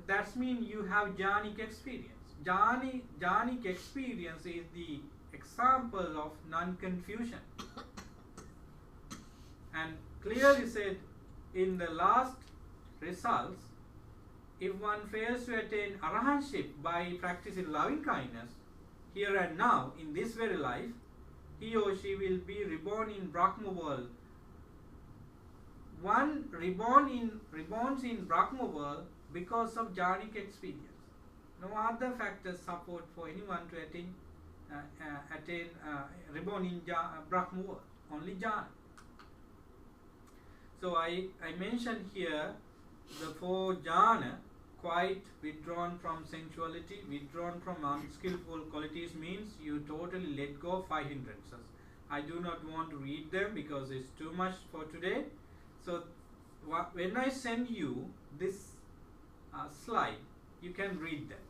that means you have jhanic experience. Jhanic experience is the example of non-confusion. And clearly said in the last results, if one fails to attain arahantship by practicing loving kindness here and now in this very life, he or she will be reborn in Brahma world. One reborn in Brahma world because of jhanic experience. No other factors support for anyone to attain reborn in Brahma world. Only jhana. So I mentioned here the 4 jhana, quite withdrawn from sensuality, withdrawn from unskillful qualities, means you totally let go of 5 hindrances. I do not want to read them because it's too much for today. So when I send you this slide, You can read that.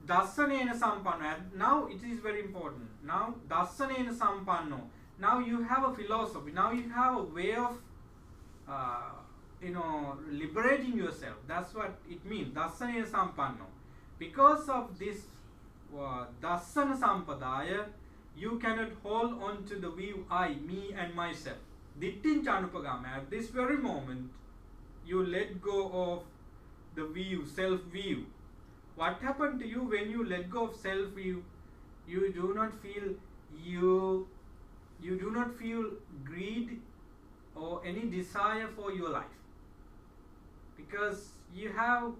Dassanena sampanno. Now it is very important. Now dassanena sampanno. Now you have a philosophy. Now you have a way of liberating yourself. That's what it means. Dassanena sampanno. Because of this dassana sampadaya, you cannot hold on to the view I, me and myself. Dittincha anupagama. At this very moment, you let go of the view, self-view. What happened to you when you let go of self-view? You do not feel you do not feel greed or any desire for your life, because you have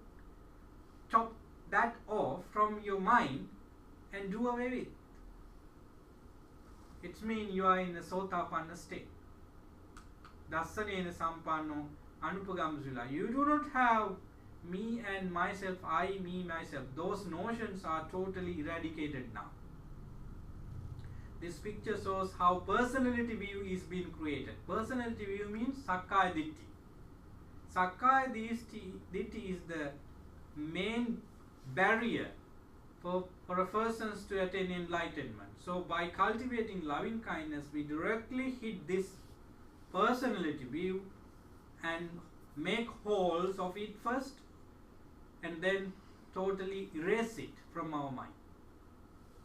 chopped that off from your mind and do away with it. It means you are in a sotapanna state. Dassanena sampanno anupagamsula. You do not have me and myself, I, me, myself. Those notions are totally eradicated now. This picture shows how personality view is being created. Personality view means Sakkaya Ditthi. Sakkaya Ditthi is the main barrier for a person to attain enlightenment. So by cultivating loving kindness, we directly hit this personality view and make holes of it first, and then totally erase it from our mind.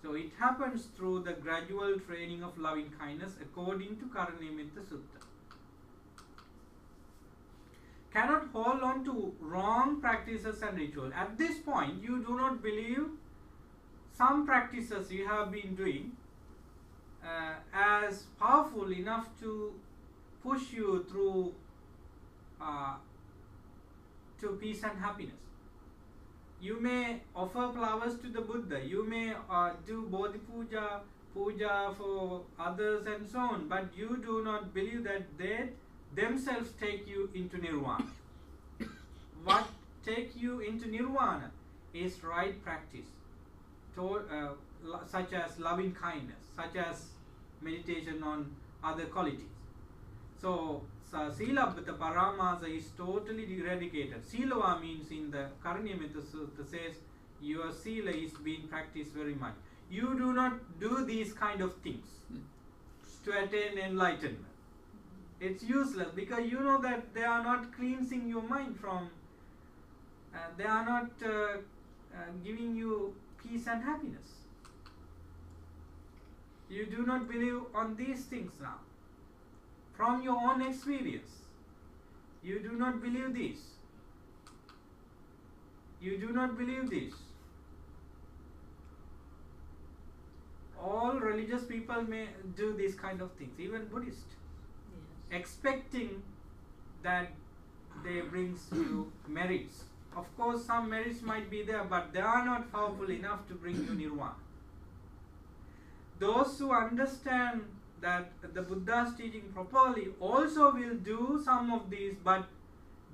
So it happens through the gradual training of loving kindness according to Karaniya Metta Sutta. Cannot hold on to wrong practices and ritual. At this point, you do not believe some practices you have been doing as powerful enough to push you through to peace and happiness. You may offer flowers to the Buddha, you may do Bodhi puja for others and so on, but you do not believe that they themselves take you into nirvana. What take you into nirvana is right practice, such as loving kindness, such as meditation on other qualities. So Silabbata Paramasa is totally eradicated. Silava means in the Karaniya Metta Sutta says your sila is being practiced very much. You do not do these kind of things to attain enlightenment. It's useless, because you know that they are not cleansing your mind from, they are not giving you peace and happiness. You do not believe on these things now. From your own experience, you do not believe this. You do not believe this. All religious people may do these kind of things, even Buddhist, expecting that they brings you merits. Of course, some merits might be there, but they are not powerful enough to bring you nirvana. Those who understand that the Buddha's teaching properly also will do some of these, but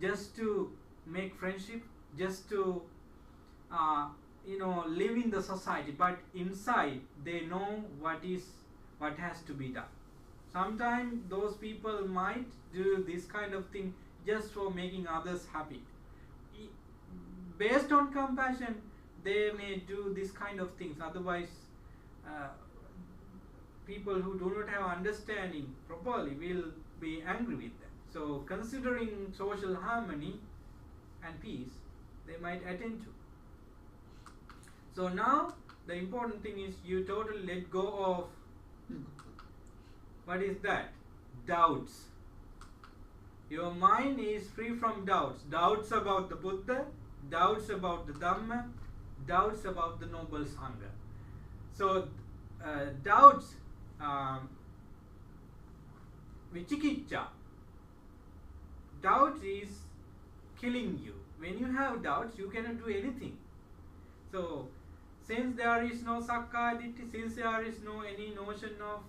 just to make friendship, just to live in the society, but inside they know what has to be done. Sometimes those people might do this kind of thing just for making others happy. Based on compassion, they may do this kind of things. Otherwise, people who do not have understanding properly will be angry with them. So considering social harmony and peace, they might attend to. So now the important thing is you totally let go of, what is that? Doubts. Your mind is free from doubts. Doubts about the Buddha, doubts about the Dhamma, doubts about the Noble Sangha. So doubts, vichikicca. Doubt is killing you. When you have doubts, you cannot do anything. So since there is no Sakkaya Ditthi, since there is no any notion of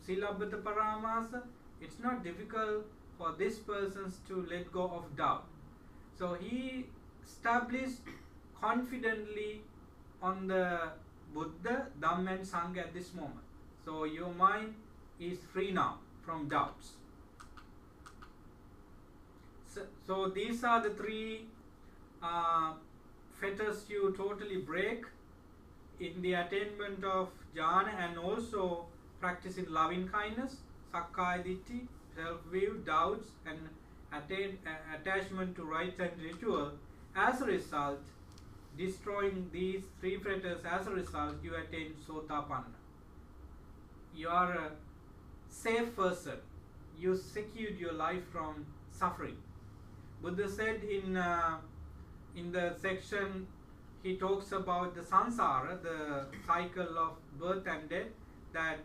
Silabbata Paramasa, it's not difficult for this person to let go of doubt. So he established confidently on the Buddha, Dhamma and Sangha at this moment. So your mind is free now from doubts. So these are the three fetters you totally break in the attainment of jhana, and also practicing loving kindness, sakkaya ditthi, self-view, doubts, and attachment to rites and ritual. As a result, destroying these three fetters, as a result, you attain sotapanna. You are a safe person. You secured your life from suffering. Buddha said in the section, he talks about the samsara, the cycle of birth and death, that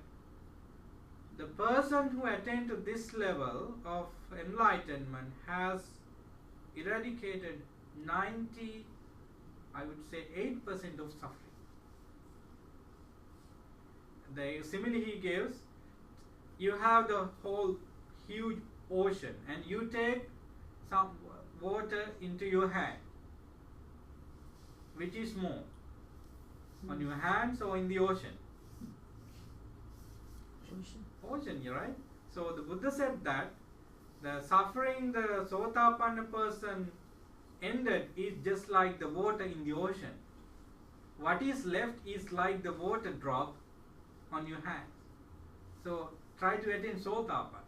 the person who attained to this level of enlightenment has eradicated 90, I would say 8% of suffering. The simile he gives, you have the whole huge ocean and you take some water into your hand. Which is more? On your hands or in the ocean? Ocean, you're right. So the Buddha said that the suffering the Sotapanna person ended is just like the water in the ocean. What is left is like the water drop on your hands. So try to attain Sotapanna.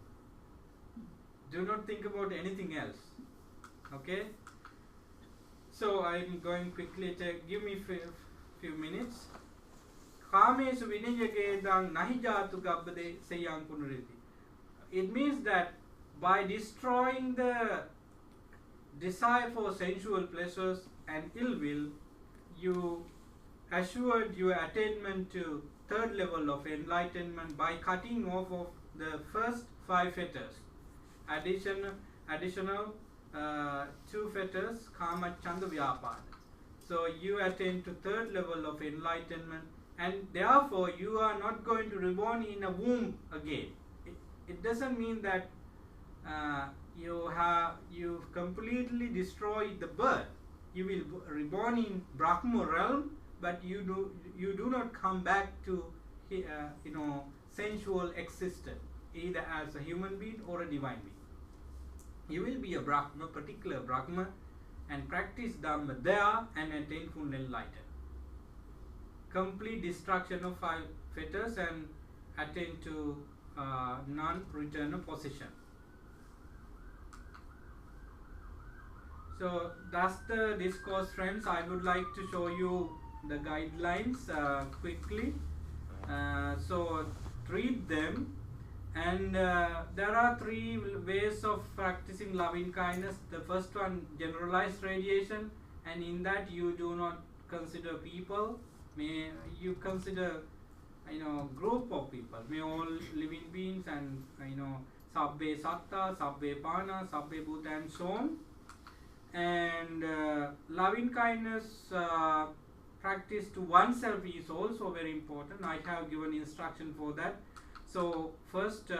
Do not think about anything else. Okay? So I'm going quickly to give me few minutes. Kamesu vinayagedang nahi jatu gabbade sayang punuriti. It means that by destroying the desire for sensual pleasures and ill will, you assured your attainment to third level of enlightenment by cutting off of the first 5 fetters. Additional 2 fetters, kama, chanda, vyapada. So you attain to third level of enlightenment, and therefore you are not going to reborn in a womb again. It doesn't mean that you've completely destroyed the birth. You will reborn in Brahma realm, but you do not come back to sensual existence, either as a human being or a divine being. You will be a Brahma, particular Brahma, and practice Dhamma there and attain full enlightenment. Complete destruction of 5 fetters and attain to non-return position. So that's the discourse, friends. I would like to show you the guidelines quickly. So read them. And there are 3 ways of practicing loving kindness. The first one, generalized radiation, and in that you do not consider people. May you consider, group of people. May all living beings and sabbe satta, sabbe pana, sabbe bhuta, and so on. And loving kindness practice to oneself is also very important. I have given instruction for that. So first,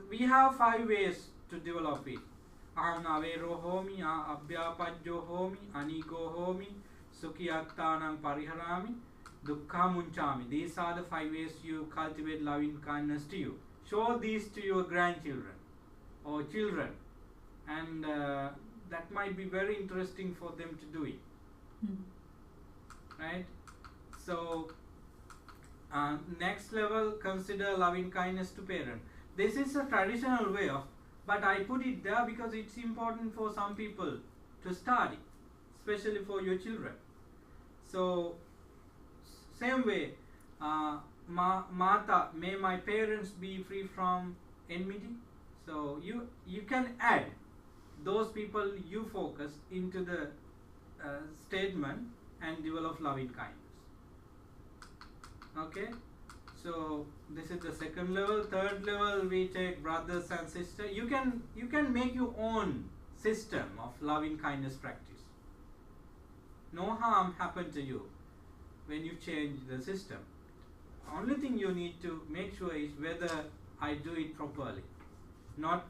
we have 5 ways to develop it. Aham avero homi, abhyapajjo homi, anigo homi, sukhiyattanam pariharami, dukkha munchami. These are the 5 ways you cultivate loving kindness to you. Show these to your grandchildren or children, and that might be very interesting for them to do it. Right? So next level, consider loving kindness to parents. This is a traditional way of, but I put it there because it's important for some people to study, especially for your children. So same way, Mata, may my parents be free from enmity. So you can add those people you focus into the statement and develop loving kindness. Okay, so this is the second level. Third level, we take brothers and sisters. You can make your own system of loving kindness practice. No harm happened to you when you change the system. Only thing you need to make sure is whether I do it properly. Not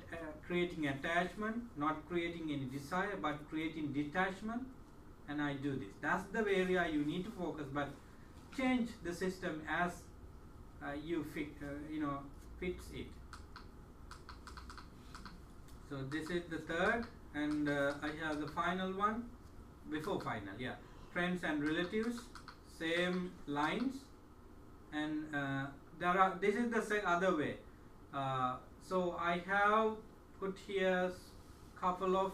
creating attachment, not creating any desire, but creating detachment, and I do this. That's the area you need to focus, but change the system as you fits it. So this is the third And I have the final one, before final, yeah. Friends and relatives, same lines. And this is the other way. So I have put here couple of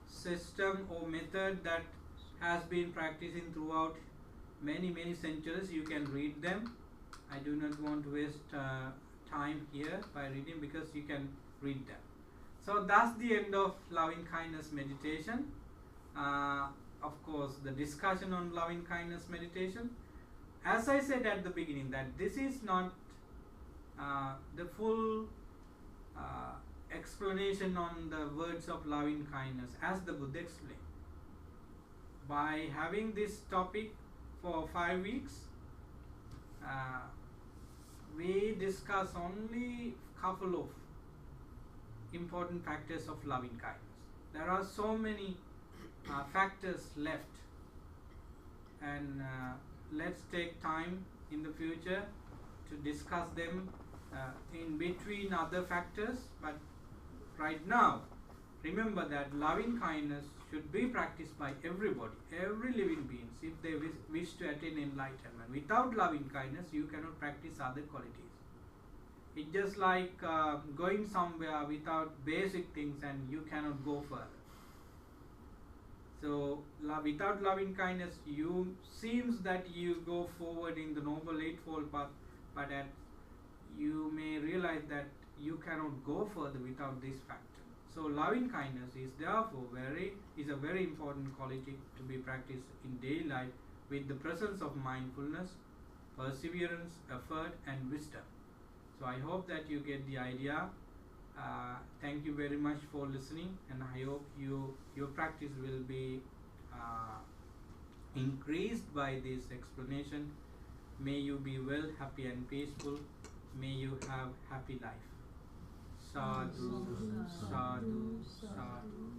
system or method that has been practicing throughout many centuries. You can read them. I do not want to waste time here by reading, because you can read them. So that's the end of loving kindness meditation. Of course, the discussion on loving kindness meditation. As I said at the beginning, that this is not the full explanation on the words of loving kindness as the Buddha explained. By having this topic for 5 weeks, we discuss only couple of important factors of loving kindness. There are so many factors left, and let's take time in the future to discuss them in between other factors. But right now, remember that loving kindness should be practiced by everybody, every living beings, if they wish to attain enlightenment. Without loving kindness, you cannot practice other qualities. It's just like going somewhere without basic things, and you cannot go further. So without loving kindness, you seems that you go forward in the Noble Eightfold Path, but you may realize that you cannot go further without this factor. So loving kindness is therefore a very important quality to be practiced in daily life, with the presence of mindfulness, perseverance, effort, and wisdom. So I hope that you get the idea. Thank you very much for listening, and I hope your practice will be increased by this explanation. May you be well, happy and peaceful. May you have happy life. Sadhu, sadhu, sadhu.